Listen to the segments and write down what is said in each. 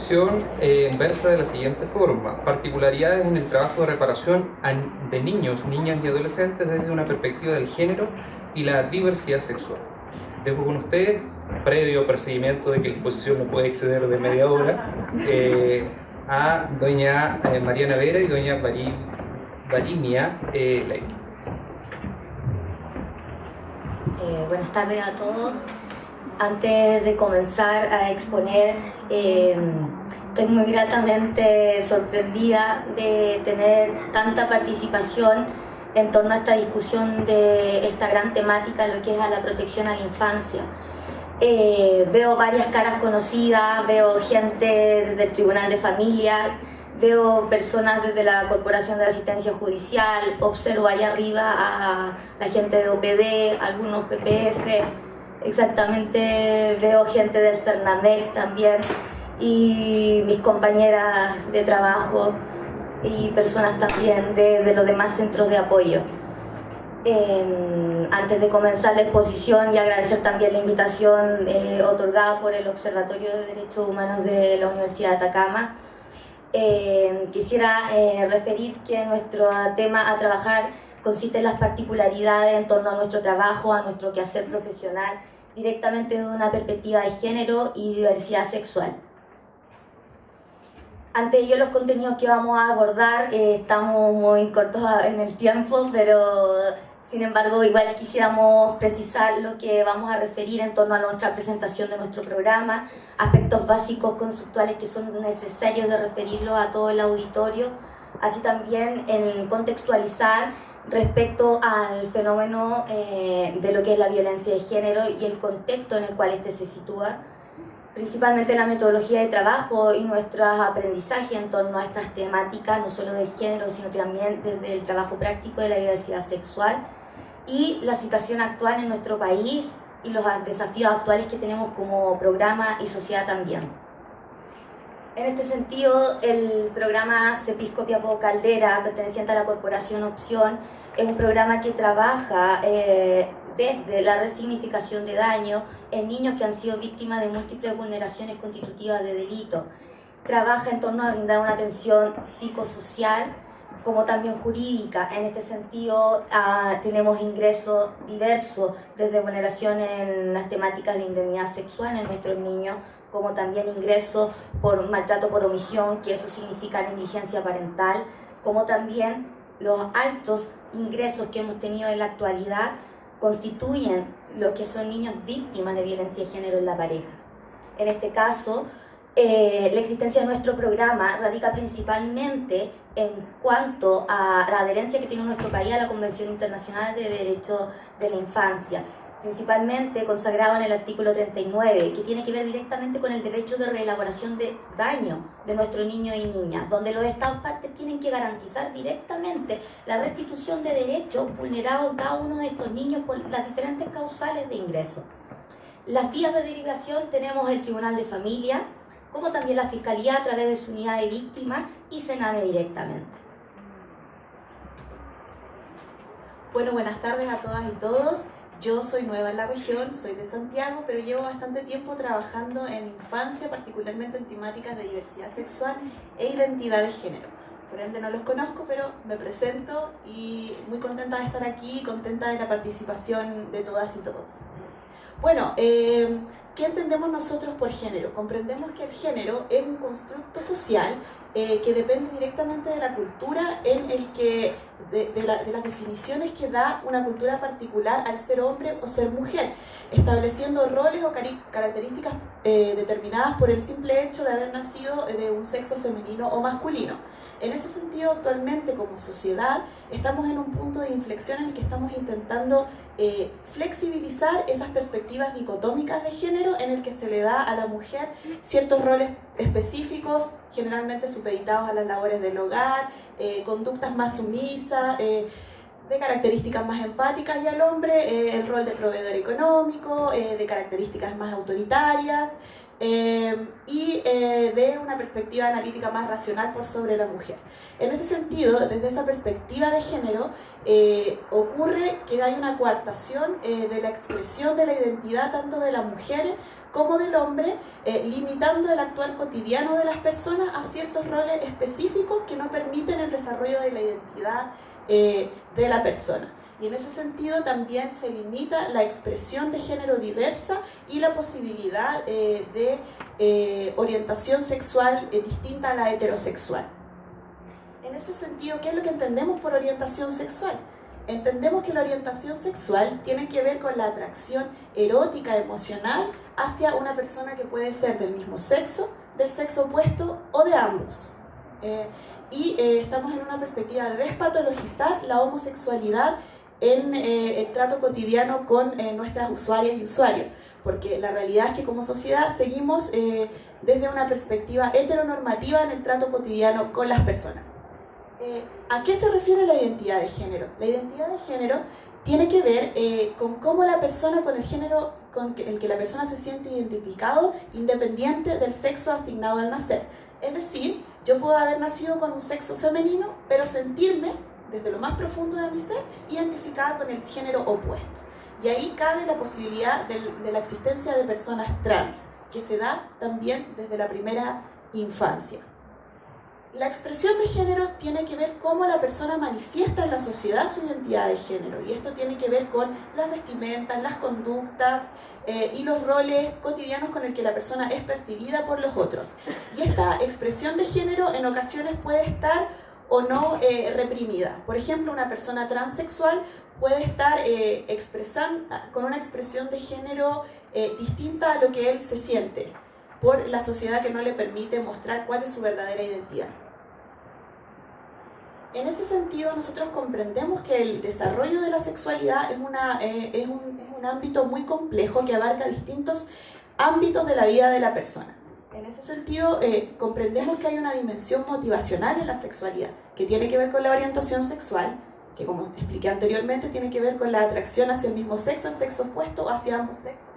exposición versa de la siguiente forma: particularidades en el trabajo de reparación de niños, niñas y adolescentes desde una perspectiva del género y la diversidad sexual. Dejo con ustedes, previo procedimiento de que la exposición no puede exceder de media hora, a doña Mariana Vera y doña Valimia Ley. Buenas tardes a todos. Antes de comenzar a exponer, estoy muy gratamente sorprendida de tener tanta participación en torno a esta discusión de esta gran temática, lo que es a la protección a la infancia. Veo varias caras conocidas, veo gente desde el Tribunal de Familia, veo personas desde la Corporación de Asistencia Judicial, observo allá arriba a la gente de OPD, algunos PPF, exactamente veo gente del CERNAMEC también, y mis compañeras de trabajo y personas también de los demás centros de apoyo. Antes de comenzar la exposición y agradecer también la invitación otorgada por el Observatorio de Derechos Humanos de la Universidad de Atacama, quisiera referir que nuestro tema a trabajar consiste en las particularidades en torno a nuestro trabajo, a nuestro quehacer profesional, directamente desde una perspectiva de género y diversidad sexual. Ante ello, los contenidos que vamos a abordar, estamos muy cortos en el tiempo, pero sin embargo igual quisiéramos precisar lo que vamos a referir en torno a nuestra presentación de nuestro programa, aspectos básicos conceptuales que son necesarios de referirlo a todo el auditorio, así también en contextualizar respecto al fenómeno de lo que es la violencia de género y el contexto en el cual este se sitúa, principalmente la metodología de trabajo y nuestros aprendizajes en torno a estas temáticas, no solo del género, sino también desde el trabajo práctico de la diversidad sexual, y la situación actual en nuestro país y los desafíos actuales que tenemos como programa y sociedad también. En este sentido, el programa CEPIS Copiapó Caldera, perteneciente a la Corporación Opción, es un programa que trabaja desde la resignificación de daño en niños que han sido víctimas de múltiples vulneraciones constitutivas de delito. Trabaja en torno a brindar una atención psicosocial como también jurídica. En este sentido, tenemos ingresos diversos, desde vulneración en las temáticas de indemnidad sexual en nuestros niños, como también ingresos por maltrato por omisión, que eso significa negligencia parental, como también los altos ingresos que hemos tenido en la actualidad constituyen lo que son niños víctimas de violencia de género en la pareja. En este caso, la existencia de nuestro programa radica principalmente en cuanto a la adherencia que tiene nuestro país a la Convención Internacional de Derechos de la Infancia, principalmente consagrado en el artículo 39, que tiene que ver directamente con el derecho de reelaboración de daño de nuestros niños y niñas, donde los Estados partes tienen que garantizar directamente la restitución de derechos vulnerados en cada uno de estos niños por las diferentes causales de ingreso. Las vías de derivación tenemos el Tribunal de Familia, como también la Fiscalía a través de su unidad de víctimas y CENAME directamente. Bueno, buenas tardes a todas y todos. Yo soy nueva en la región, soy de Santiago, pero llevo bastante tiempo trabajando en infancia, particularmente en temáticas de diversidad sexual e identidad de género. Por ende no los conozco, pero me presento y muy contenta de estar aquí, contenta de la participación de todas y todos. Bueno, ¿qué entendemos nosotros por género? Comprendemos que el género es un constructo social que depende directamente de la cultura en el que, de las definiciones que da una cultura particular al ser hombre o ser mujer, estableciendo roles o características determinadas por el simple hecho de haber nacido de un sexo femenino o masculino. En ese sentido, actualmente como sociedad estamos en un punto de inflexión en el que estamos intentando flexibilizar esas perspectivas dicotómicas de género en el que se le da a la mujer ciertos roles específicos, generalmente supeditados a las labores del hogar, conductas más sumisas, de características más empáticas, y al hombre el rol de proveedor económico, de características más autoritarias, y de una perspectiva analítica más racional por sobre la mujer. En ese sentido, desde esa perspectiva de género, ocurre que hay una coartación de la expresión de la identidad tanto de las mujeres como del hombre, limitando el actuar cotidiano de las personas a ciertos roles específicos que no permiten el desarrollo de la identidad de la persona. Y en ese sentido también se limita la expresión de género diversa y la posibilidad de orientación sexual distinta a la heterosexual. En ese sentido, ¿qué es lo que entendemos por orientación sexual? Entendemos que la orientación sexual tiene que ver con la atracción erótica, emocional, hacia una persona que puede ser del mismo sexo, del sexo opuesto o de ambos. Estamos en una perspectiva de despatologizar la homosexualidad en el trato cotidiano con nuestras usuarias y usuarios, porque la realidad es que como sociedad seguimos desde una perspectiva heteronormativa en el trato cotidiano con las personas. ¿A qué se refiere la identidad de género? La identidad de género tiene que ver con cómo la persona, con el género con el que la persona se siente identificado, independiente del sexo asignado al nacer. Es decir, yo puedo haber nacido con un sexo femenino, pero sentirme, desde lo más profundo de mi ser, identificada con el género opuesto. Y ahí cabe la posibilidad de la existencia de personas trans, que se da también desde la primera infancia. La expresión de género tiene que ver cómo la persona manifiesta en la sociedad su identidad de género, y esto tiene que ver con las vestimentas, las conductas y los roles cotidianos con el que la persona es percibida por los otros. Y esta expresión de género en ocasiones puede estar o no reprimida. Por ejemplo, una persona transexual puede estar expresando con una expresión de género distinta a lo que él se siente, por la sociedad que no le permite mostrar cuál es su verdadera identidad. En ese sentido, nosotros comprendemos que el desarrollo de la sexualidad es un ámbito muy complejo que abarca distintos ámbitos de la vida de la persona. En ese sentido, comprendemos que hay una dimensión motivacional en la sexualidad, que tiene que ver con la orientación sexual, que como expliqué anteriormente, tiene que ver con la atracción hacia el mismo sexo, el sexo opuesto o hacia ambos sexos.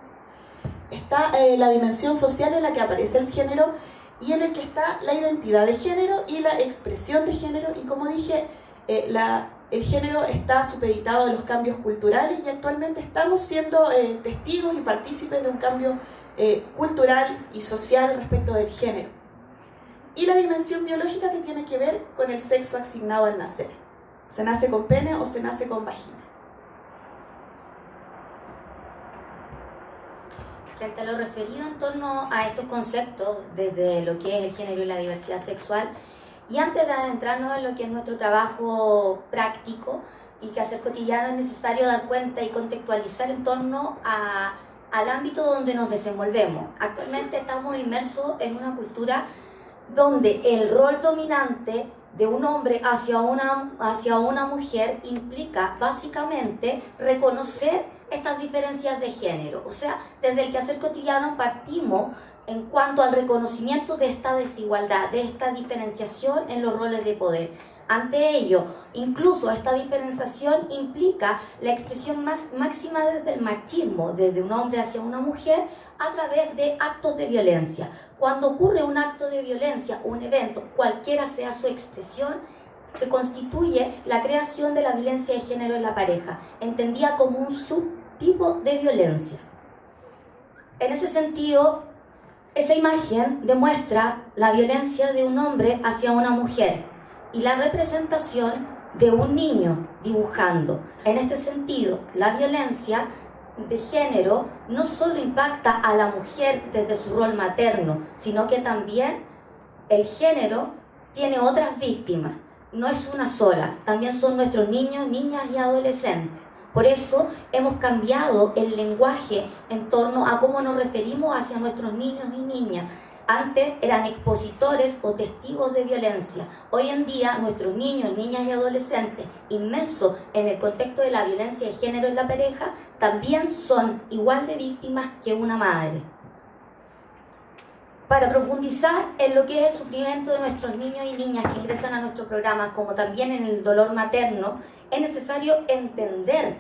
Está la dimensión social en la que aparece el género y en el que está la identidad de género y la expresión de género, y como dije, el género está supeditado a los cambios culturales y actualmente estamos siendo testigos y partícipes de un cambio cultural y social respecto del género. Y la dimensión biológica, que tiene que ver con el sexo asignado al nacer. ¿Se nace con pene o se nace con vagina? Frente a lo referido en torno a estos conceptos, desde lo que es el género y la diversidad sexual, y antes de adentrarnos en lo que es nuestro trabajo práctico y que hacer cotidiano, es necesario dar cuenta y contextualizar en torno al ámbito donde nos desenvolvemos. Actualmente estamos inmersos en una cultura donde el rol dominante de un hombre hacia una mujer implica básicamente reconocer estas diferencias de género. O sea, desde el quehacer cotidiano partimos en cuanto al reconocimiento de esta desigualdad, de esta diferenciación en los roles de poder. Ante ello, incluso esta diferenciación implica la expresión más máxima desde el machismo, desde un hombre hacia una mujer, a través de actos de violencia. Cuando ocurre un acto de violencia, un evento, cualquiera sea su expresión, se constituye la creación de la violencia de género en la pareja, entendida como un subtipo de violencia. En ese sentido, esa imagen demuestra la violencia de un hombre hacia una mujer y la representación de un niño dibujando. En este sentido, la violencia de género no solo impacta a la mujer desde su rol materno, sino que también el género tiene otras víctimas. No es una sola, también son nuestros niños, niñas y adolescentes. Por eso hemos cambiado el lenguaje en torno a cómo nos referimos hacia nuestros niños y niñas. Antes eran expositores o testigos de violencia. Hoy en día nuestros niños, niñas y adolescentes, inmersos en el contexto de la violencia de género en la pareja, también son igual de víctimas que una madre. Para profundizar en lo que es el sufrimiento de nuestros niños y niñas que ingresan a nuestro programa, como también en el dolor materno, es necesario entender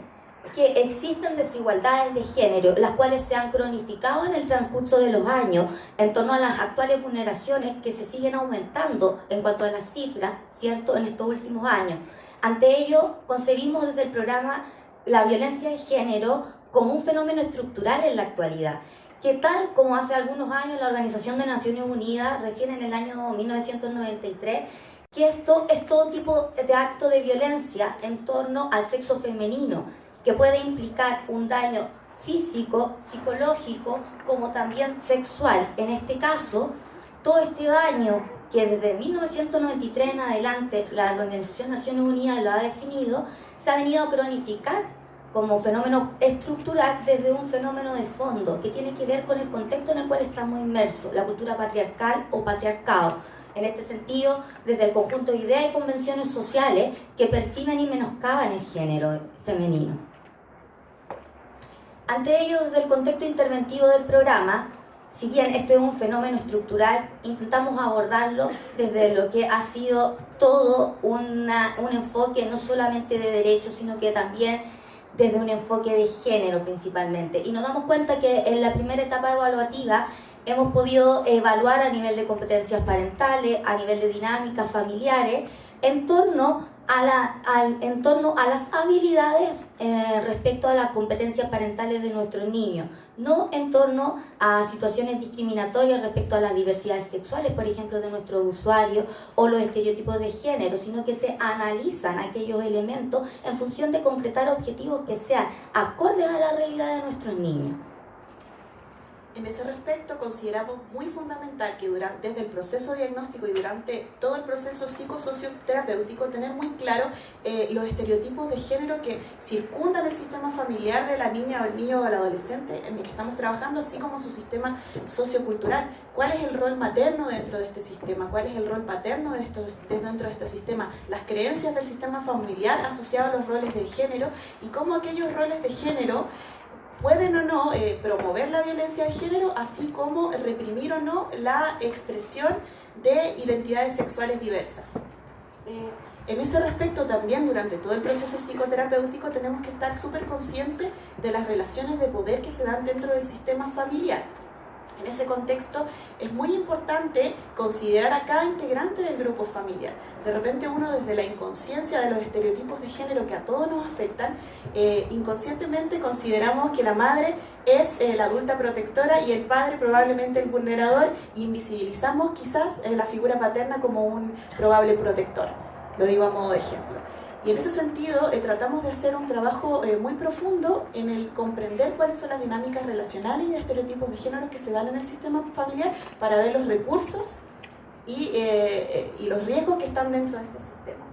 que existen desigualdades de género, las cuales se han cronificado en el transcurso de los años en torno a las actuales vulneraciones que se siguen aumentando en cuanto a las cifras, ¿cierto?, en estos últimos años. Ante ello, concebimos desde el programa la violencia de género como un fenómeno estructural en la actualidad, que tal como hace algunos años la Organización de Naciones Unidas refiere en el año 1993, que esto es todo tipo de acto de violencia en torno al sexo femenino, que puede implicar un daño físico, psicológico, como también sexual. En este caso, todo este daño que desde 1993 en adelante la Organización de Naciones Unidas lo ha definido, se ha venido a cronificar como fenómeno estructural desde un fenómeno de fondo que tiene que ver con el contexto en el cual estamos inmersos, la cultura patriarcal o patriarcado. En este sentido, desde el conjunto de ideas y convenciones sociales que perciben y menoscaban el género femenino. Ante ello, desde el contexto interventivo del programa, si bien este es un fenómeno estructural, intentamos abordarlo desde lo que ha sido todo un enfoque no solamente de derechos, sino que también desde un enfoque de género principalmente. Y nos damos cuenta que en la primera etapa evaluativa hemos podido evaluar a nivel de competencias parentales, a nivel de dinámicas familiares, en torno a las habilidades respecto a las competencias parentales de nuestros niños, no en torno a situaciones discriminatorias respecto a las diversidades sexuales, por ejemplo, de nuestros usuarios, o los estereotipos de género, sino que se analizan aquellos elementos en función de completar objetivos que sean acordes a la realidad de nuestros niños. En ese respecto, consideramos muy fundamental que desde el proceso diagnóstico y durante todo el proceso psicosocioterapéutico tener muy claro los estereotipos de género que circundan el sistema familiar de la niña o el niño o el adolescente en el que estamos trabajando, así como su sistema sociocultural. ¿Cuál es el rol materno dentro de este sistema? ¿Cuál es el rol paterno dentro de este sistema? Las creencias del sistema familiar asociadas a los roles de género y cómo aquellos roles de género pueden o no promover la violencia de género, así como reprimir o no la expresión de identidades sexuales diversas. En ese respecto también durante todo el proceso psicoterapéutico tenemos que estar súper conscientes de las relaciones de poder que se dan dentro del sistema familiar. En ese contexto es muy importante considerar a cada integrante del grupo familiar. De repente uno desde la inconsciencia de los estereotipos de género que a todos nos afectan, inconscientemente consideramos que la madre es la adulta protectora y el padre probablemente el vulnerador, e invisibilizamos quizás la figura paterna como un probable protector. Lo digo a modo de ejemplo. Y en ese sentido tratamos de hacer un trabajo muy profundo en el comprender cuáles son las dinámicas relacionales y de estereotipos de género que se dan en el sistema familiar para ver los recursos y los riesgos que están dentro de este sistema.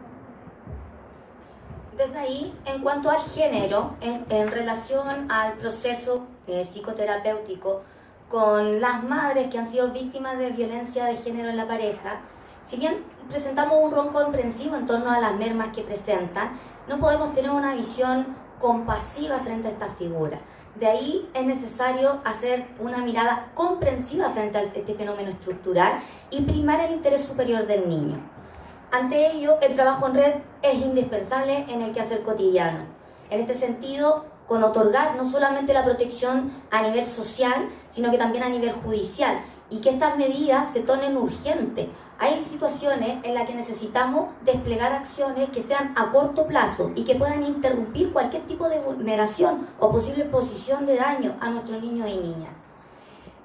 Desde ahí, en cuanto al género, en relación al proceso psicoterapéutico con las madres que han sido víctimas de violencia de género en la pareja, si bien presentamos un rol comprensivo en torno a las mermas que presentan, no podemos tener una visión compasiva frente a estas figuras. De ahí es necesario hacer una mirada comprensiva frente a este fenómeno estructural y primar el interés superior del niño. Ante ello, el trabajo en red es indispensable en el quehacer cotidiano. En este sentido, con otorgar no solamente la protección a nivel social, sino que también a nivel judicial, y que estas medidas se tornen urgentes. Hay situaciones en las que necesitamos desplegar acciones que sean a corto plazo y que puedan interrumpir cualquier tipo de vulneración o posible exposición de daño a nuestros niños y niñas.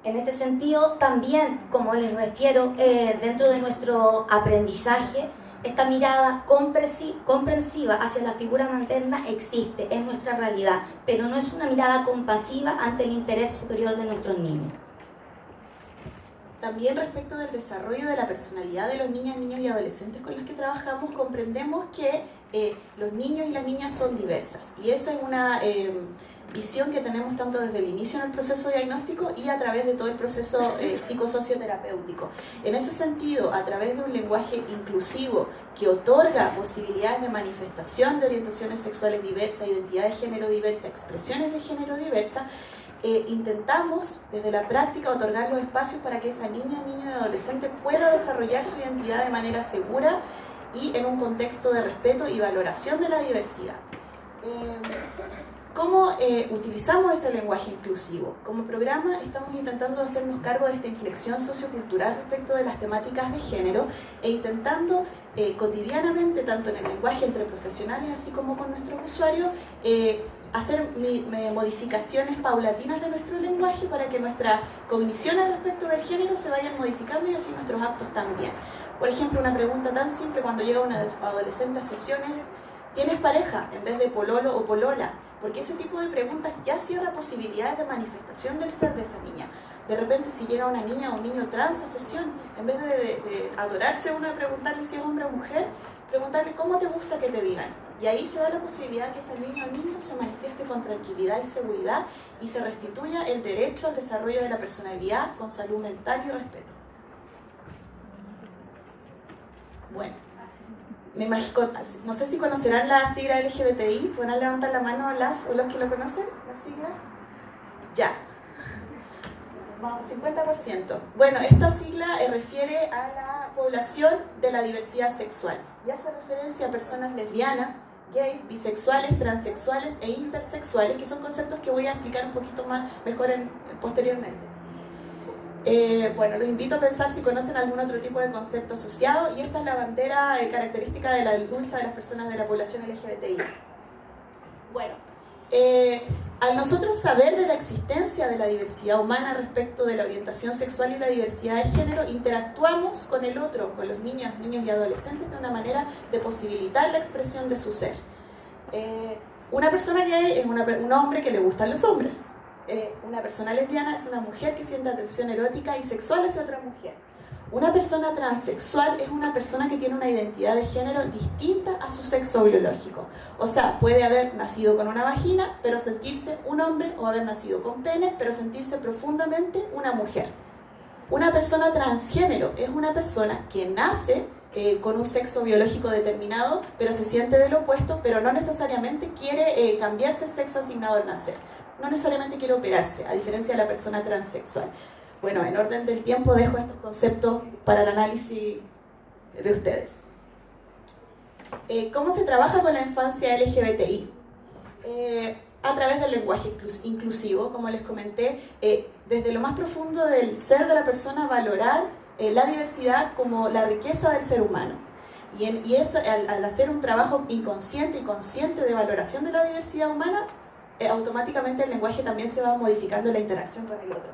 En este sentido, también, como les refiero, dentro de nuestro aprendizaje, esta mirada comprensiva hacia la figura materna existe, es nuestra realidad, pero no es una mirada compasiva ante el interés superior de nuestros niños. También respecto del desarrollo de la personalidad de los niños y adolescentes con los que trabajamos, comprendemos que los niños y las niñas son diversas. Y eso es una visión que tenemos tanto desde el inicio en el proceso diagnóstico y a través de todo el proceso psicosocioterapéutico. En ese sentido, a través de un lenguaje inclusivo que otorga posibilidades de manifestación de orientaciones sexuales diversas, identidad de género diversa, expresiones de género diversa, intentamos desde la práctica otorgar los espacios para que esa niño y adolescente pueda desarrollar su identidad de manera segura y en un contexto de respeto y valoración de la diversidad. ¿Cómo utilizamos ese lenguaje inclusivo? Como programa estamos intentando hacernos cargo de esta inflexión sociocultural respecto de las temáticas de género e intentando cotidianamente, tanto en el lenguaje entre profesionales así como con nuestros usuarios, hacer modificaciones paulatinas de nuestro lenguaje para que nuestra cognición al respecto del género se vayan modificando y así nuestros actos también. Por ejemplo, una pregunta tan simple cuando llega una adolescente a sesiones: ¿tienes pareja?, en vez de pololo o polola, porque ese tipo de preguntas ya cierra posibilidades de manifestación del ser de esa niña. De repente, si llega una niña o un niño trans a sesión, en vez de atorarse uno a preguntarle si es hombre o mujer, preguntarle cómo te gusta que te digan. Y ahí se da la posibilidad que esa niña o niño se manifieste con tranquilidad y seguridad y se restituya el derecho al desarrollo de la personalidad con salud mental y respeto. Bueno, me imagino, no sé si conocerán la sigla LGBTI. ¿Podrán levantar la mano las o los que lo conocen? ¿La sigla? Ya. Vamos, 50%. Bueno, esta sigla refiere a la población de la diversidad sexual y hace referencia a personas lesbianas, gays, bisexuales, transexuales e intersexuales, que son conceptos que voy a explicar un poquito mejor posteriormente. Bueno, los invito a pensar si conocen algún otro tipo de concepto asociado, y esta es la bandera característica de la lucha de las personas de la población LGBTI. Bueno, al nosotros saber de la existencia de la diversidad humana respecto de la orientación sexual y la diversidad de género, interactuamos con el otro, con los niños y adolescentes, de una manera de posibilitar la expresión de su ser. Una persona gay es un hombre que le gustan los hombres. Una persona lesbiana es una mujer que siente atracción erótica y sexual hacia otra mujer. Una persona transexual es una persona que tiene una identidad de género distinta a su sexo biológico. O sea, puede haber nacido con una vagina, pero sentirse un hombre, o haber nacido con pene, pero sentirse profundamente una mujer. Una persona transgénero es una persona que nace con un sexo biológico determinado, pero se siente del opuesto, pero no necesariamente quiere cambiarse el sexo asignado al nacer. No necesariamente quiere operarse, a diferencia de la persona transexual. Bueno, en orden del tiempo dejo estos conceptos para el análisis de ustedes. ¿Cómo se trabaja con la infancia LGBTI? A través del lenguaje inclusivo, como les comenté, desde lo más profundo del ser de la persona, valorar la diversidad como la riqueza del ser humano. Y eso, al hacer un trabajo inconsciente y consciente de valoración de la diversidad humana, automáticamente el lenguaje también se va modificando en la interacción con el otro.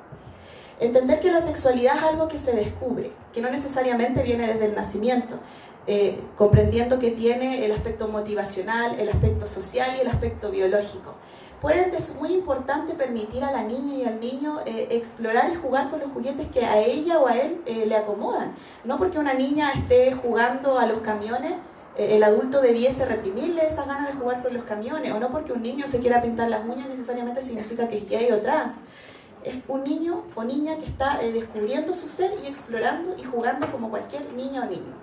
Entender que la sexualidad es algo que se descubre, que no necesariamente viene desde el nacimiento, comprendiendo que tiene el aspecto motivacional, el aspecto social y el aspecto biológico. Por ende, es muy importante permitir a la niña y al niño explorar y jugar con los juguetes que a ella o a él le acomodan. No porque una niña esté jugando a los camiones, el adulto debiese reprimirle esas ganas de jugar con los camiones, o no porque un niño se quiera pintar las uñas necesariamente significa que es gay o trans. Es un niño o niña que está descubriendo su ser y explorando y jugando como cualquier niño o niño.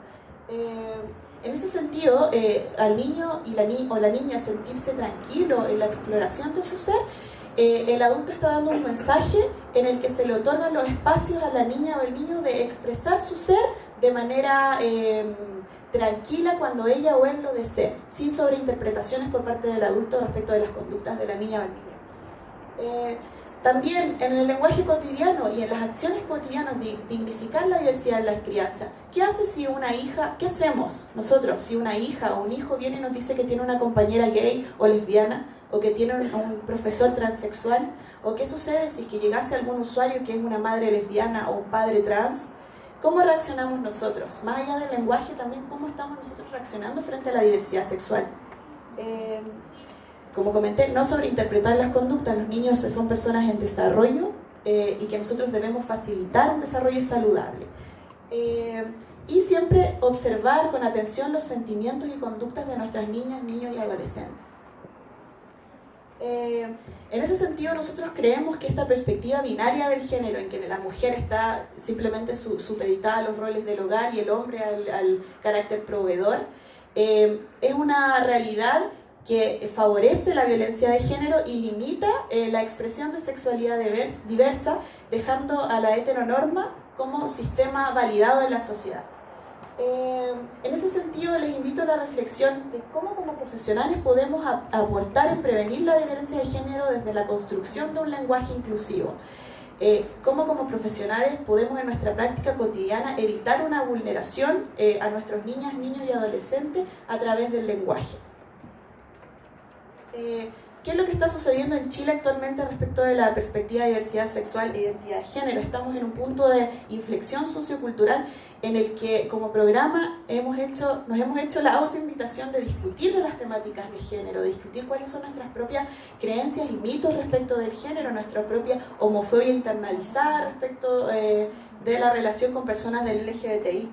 En ese sentido, al niño o la niña sentirse tranquilo en la exploración de su ser, el adulto está dando un mensaje en el que se le otorgan los espacios a la niña o el niño de expresar su ser de manera tranquila cuando ella o él lo desee, sin sobreinterpretaciones por parte del adulto respecto de las conductas de la niña o el niño. También en el lenguaje cotidiano y en las acciones cotidianas, dignificar la diversidad en la crianza. ¿Qué hace si una hija, qué hacemos nosotros si una hija o un hijo viene y nos dice que tiene una compañera gay o lesbiana, o que tiene un profesor transexual? ¿O qué sucede si es que llegase algún usuario que es una madre lesbiana o un padre trans? ¿Cómo reaccionamos nosotros? Más allá del lenguaje, también cómo estamos nosotros reaccionando frente a la diversidad sexual. Como comenté, no sobreinterpretar las conductas. Los niños son personas en desarrollo y que nosotros debemos facilitar un desarrollo saludable. Y siempre observar con atención los sentimientos y conductas de nuestras niñas, niños y adolescentes. En ese sentido, nosotros creemos que esta perspectiva binaria del género, en que la mujer está simplemente supeditada a los roles del hogar y el hombre al carácter proveedor, es una realidad que favorece la violencia de género y limita la expresión de sexualidad diversa, dejando a la heteronorma como sistema validado en la sociedad. En ese sentido, les invito a la reflexión de cómo como profesionales podemos aportar en prevenir la violencia de género desde la construcción de un lenguaje inclusivo. Cómo como profesionales podemos en nuestra práctica cotidiana evitar una vulneración a nuestros niñas, niños y adolescentes a través del lenguaje. ¿Qué es lo que está sucediendo en Chile actualmente respecto de la perspectiva de diversidad sexual e identidad de género? Estamos en un punto de inflexión sociocultural en el que como programa nos hemos hecho la autoinvitación de discutir de las temáticas de género, de discutir cuáles son nuestras propias creencias y mitos respecto del género, nuestra propia homofobia internalizada respecto de la relación con personas del LGBTI.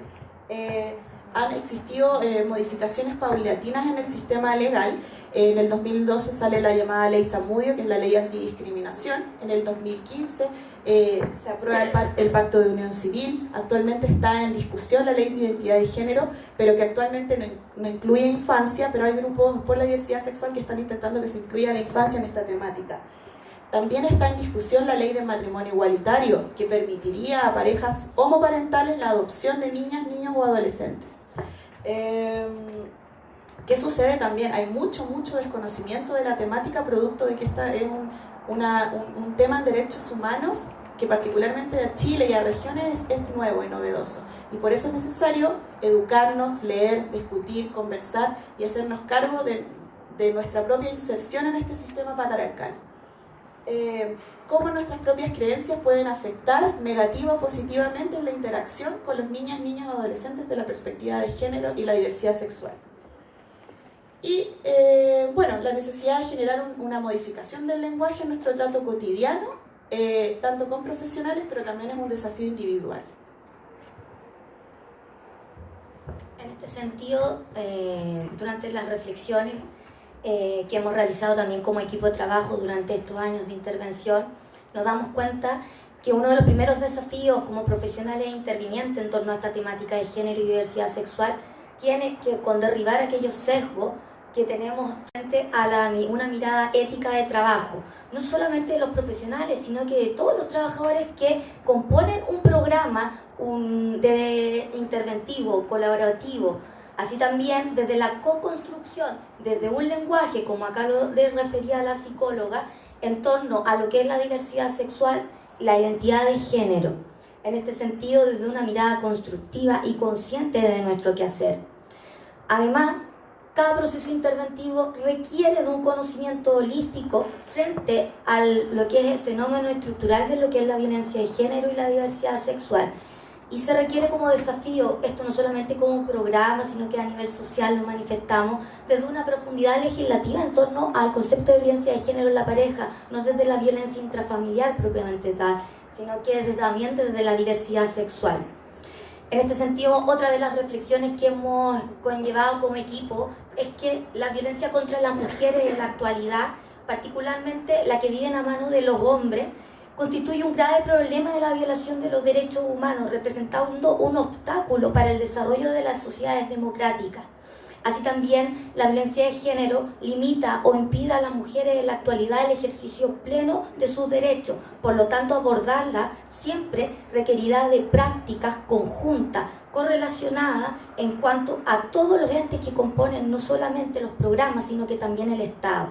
Han existido modificaciones paulatinas en el sistema legal. En el 2012 sale la llamada Ley Zamudio, que es la ley antidiscriminación. En el 2015 se aprueba el Pacto de Unión Civil. Actualmente está en discusión la Ley de Identidad de Género, pero que actualmente no incluye infancia, pero hay grupos por la diversidad sexual que están intentando que se incluya la infancia en esta temática. También está en discusión la ley de matrimonio igualitario, que permitiría a parejas homoparentales la adopción de niñas, niños o adolescentes. ¿Qué sucede también? Hay mucho desconocimiento de la temática, producto de que esta es un tema en derechos humanos que particularmente a Chile y a regiones es nuevo y novedoso. Y por eso es necesario educarnos, leer, discutir, conversar y hacernos cargo de nuestra propia inserción en este sistema patriarcal. Cómo nuestras propias creencias pueden afectar negativa o positivamente en la interacción con los niños y adolescentes de la perspectiva de género y la diversidad sexual. Y la necesidad de generar una modificación del lenguaje en nuestro trato cotidiano, tanto con profesionales, pero también es un desafío individual. En este sentido, durante las reflexiones que hemos realizado también como equipo de trabajo durante estos años de intervención, nos damos cuenta que uno de los primeros desafíos como profesionales intervinientes en torno a esta temática de género y diversidad sexual tiene que con derribar aquellos sesgos que tenemos frente a una mirada ética de trabajo, no solamente de los profesionales, sino que de todos los trabajadores que componen un programa de interventivo, colaborativo. Así también desde la co-construcción, desde un lenguaje, como acá le refería la psicóloga, en torno a lo que es la diversidad sexual y la identidad de género. En este sentido, desde una mirada constructiva y consciente de nuestro quehacer. Además, cada proceso interventivo requiere de un conocimiento holístico frente a lo que es el fenómeno estructural de lo que es la violencia de género y la diversidad sexual. Y se requiere como desafío, esto no solamente como programa, sino que a nivel social lo manifestamos, desde una profundidad legislativa en torno al concepto de violencia de género en la pareja, no desde la violencia intrafamiliar propiamente tal, sino que también desde la diversidad sexual. En este sentido, otra de las reflexiones que hemos conllevado como equipo es que la violencia contra las mujeres en la actualidad, particularmente la que viven a mano de los hombres, constituye un grave problema de la violación de los derechos humanos, representando un obstáculo para el desarrollo de las sociedades democráticas. Así también, la violencia de género limita o impide a las mujeres en la actualidad el ejercicio pleno de sus derechos. Por lo tanto, abordarla siempre requerirá de prácticas conjuntas, correlacionadas en cuanto a todos los entes que componen no solamente los programas, sino que también el Estado.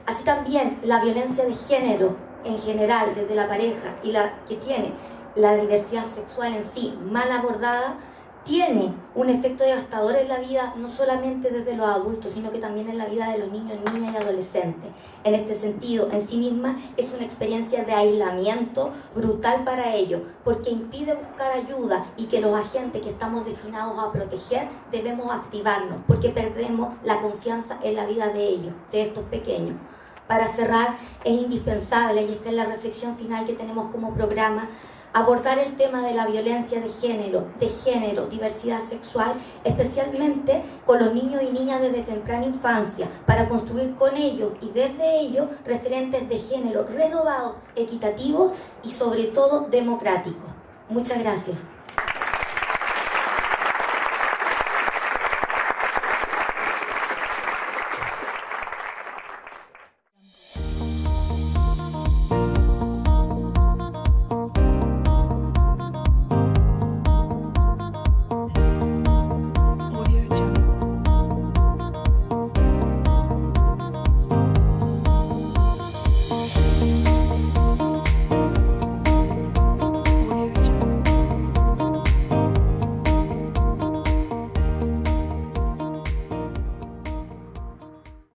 Así también, la violencia de género en general, desde la pareja y la que tiene la diversidad sexual en sí mal abordada, tiene un efecto devastador en la vida, no solamente desde los adultos, sino que también en la vida de los niños, niñas y adolescentes. En este sentido, en sí misma, es una experiencia de aislamiento brutal para ellos, porque impide buscar ayuda y que los agentes que estamos destinados a proteger debemos activarnos, porque perdemos la confianza en la vida de ellos, de estos pequeños. Para cerrar, es indispensable, y esta es la reflexión final que tenemos como programa, abordar el tema de la violencia de género, diversidad sexual, especialmente con los niños y niñas desde temprana infancia, para construir con ellos y desde ellos referentes de género renovados, equitativos y sobre todo democráticos. Muchas gracias.